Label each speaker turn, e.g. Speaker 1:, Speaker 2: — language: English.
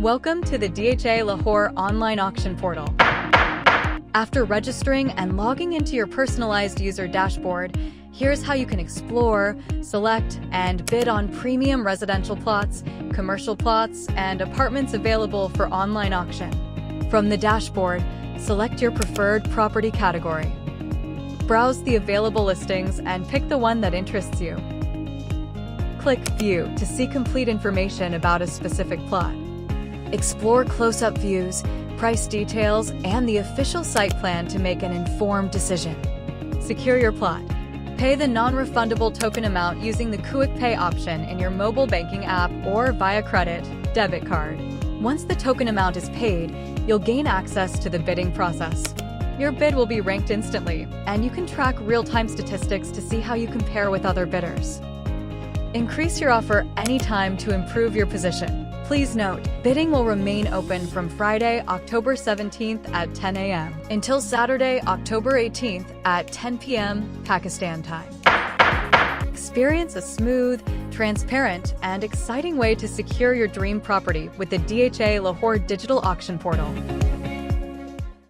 Speaker 1: Welcome to the DHA Lahore online auction portal. After registering and logging into your personalized user dashboard, here's how you can explore, select, and bid on premium residential plots, commercial plots, and apartments available for online auction. From the dashboard, select your preferred property category. Browse the available listings and pick the one that interests you. Click View to see complete information about a specific plot. Explore close-up views, price details, and the official site plan to make an informed decision. Secure your plot. Pay the non-refundable token amount using the Quick Pay option in your mobile banking app or via credit, debit card. Once the token amount is paid, you'll gain access to the bidding process. Your bid will be ranked instantly, and you can track real-time statistics to see how you compare with other bidders. Increase your offer anytime to improve your position. Please note, bidding will remain open from Friday, October 17th at 10 a.m. until Saturday, October 18th at 10 p.m. Pakistan time. Experience a smooth, transparent, and exciting way to secure your dream property with the DHA Lahore digital auction portal.